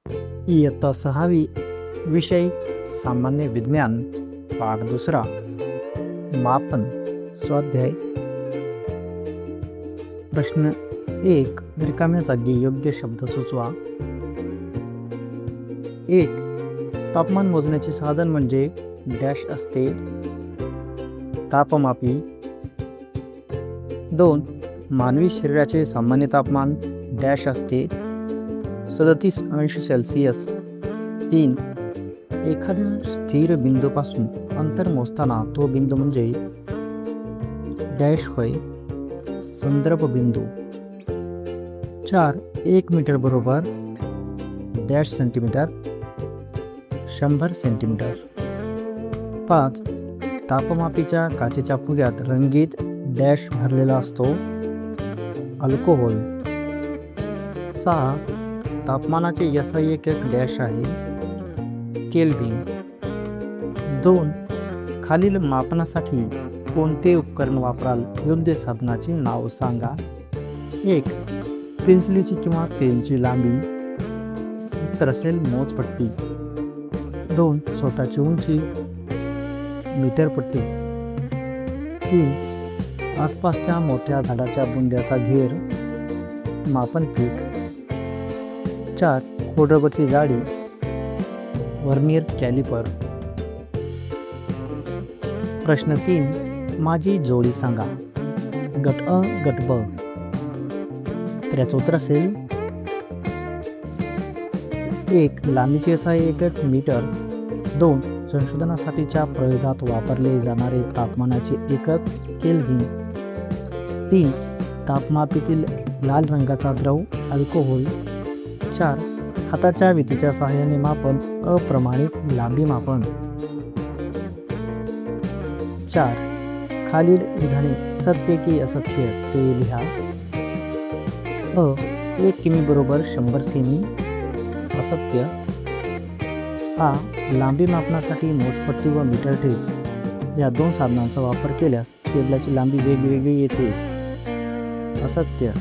इयत्ता 6वी विषय सामान्य विज्ञान पाठ 2 मापन स्वाध्याय प्रश्न 1 रिकाम्या जागी योग्य शब्द सुचवा. 1 तापमान मोजण्याचे साधन म्हणजे डॅश असते. तापमापी. 2 मानवी शरीराचे सामान्य तापमान डॅश असते 37°C. 3 एखाद्या स्थिर बिंदूपासून अंतर मोजताना तो बिंदू म्हणजे डॅश होय संदर्भ बिंदू. 4 1 मीटर बरोबर डॅश सेंटीमीटर 100 सेंटीमीटर. 5 तापमापीच्या काचेच्या फुग्यात रंगीत डॅश भरलेला असतो अल्कोहोल. 6 तापमानाचे SI एकक डॅश आहे केल्व्हिन. 2 खालील मापनासाठी कोणते उपकरण वापराल योग्य साधनाचे नाव सांगा. 1 पेन्सिलीची किंवा पेनची लांबी. उत्तर असेल मोजपट्टी. 2 स्वतःची उंची मीटरपट्टी. 3 आसपासच्या मोठ्या झाडाच्या बुंद्याचा घेर मापनफीक. 4 खोडरबरची जाडी व्हर्नियर कॅलिपर. प्रश्न 3 माझी जोडी सांगा. गट अ गट ब. तर याचं उत्तर असेल 1 लांबीचे SI एकक मीटर. 2 संशोधनासाठीच्या प्रयोगात वापरले जाणारे तापमानाचे एकक केल्व्हिन. 3 तापमापीतील लाल रंगाचा द्रव अल्कोहोल. 4 हाताच्या वितीच्या सहाय्याने मापन अप्रमाणित लांबी मापन. 4 खालील विधाने सत्य की असत्य ते लिहा. 1 किमी बरोबर 100 सेमी असत्य. आ लांबी मापनासाठी मोजपट्टी व मीटर टेप या 2 साधनांचा वापर केल्यास टेबलाची लांबी वेगवेगळी येते असत्य.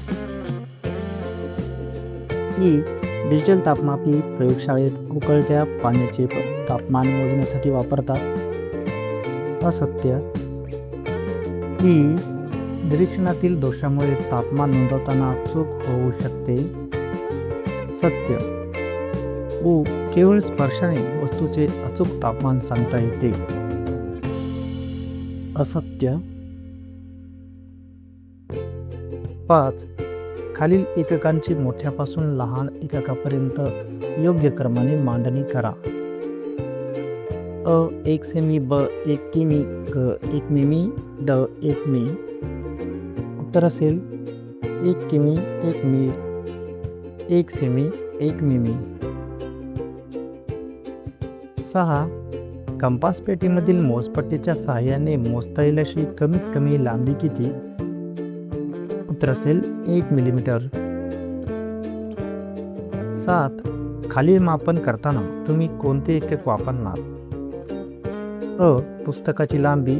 डिजिटल तापमापी प्रयोगशाळेत उकळत्या पाण्याचे तापमान मोजण्यासाठी वापरतात असत्य. निरीक्षणातील दोषामुळे तापमान नोंदवताना चूक होऊ शकते सत्य. केवळ स्पर्शाने वस्तूचे अचूक तापमान सांगता येते असत्य. 5 खालील एककांची मोठ्यापासून लहान एककापर्यंत योग्य क्रमाने मांडणी करा. 1 सेमी. 1 किमी. 1 मिमी. 1 मी. उत्तर असेल 1 किमी 1 मी 1 सेमी 1 मिमी. 6 कंपास पेटीमधील मोजपट्टीच्या सहाय्याने मोजता येईल अशी कमीत कमी लांबी किती. उत्तर असेल 1 मिलीमीटर. 7 खालील मापन करताना तुम्ही कोणते एकक वापरणार. पुस्तकाची लांबी.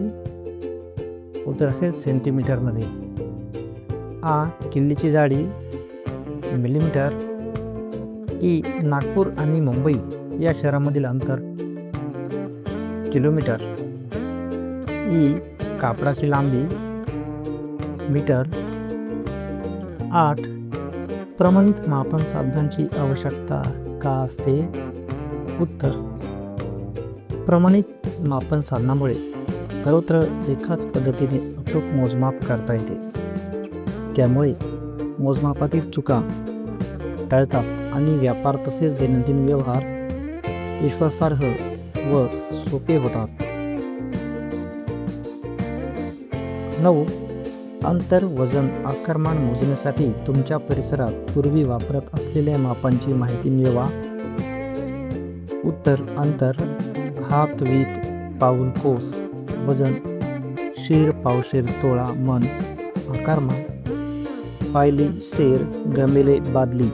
उत्तर असेल सेंटीमीटरमध्ये. किल्लीची जाडी मिलीमीटर. नागपूर आणि मुंबई या शहरामधील अंतर किलोमीटर. कापडाची लांबी मीटर. 8 प्रमाणित मापन साधनांची आवश्यकता का असते. उत्तर प्रमाणित मापन साधनामुळे सर्वत्र एकाच पद्धतीने अचूक मोजमाप करता येते. त्यामुळे मोजमापातील चुका टाळतात आणि व्यापार तसेच दैनंदिन व्यवहार विश्वासार्ह व सोपे होतात. 9 अंतर वजन आकारमान मोजण्यासाठी तुमच्या परिसरात पूर्वी वापरत असलेल्या मापांची माहिती मिळवा. उत्तर अंतर हात वीत पाऊल कोस. वजन शीर पावशेर तोळा मन. आकारमान पायली सेर गमेले बादली.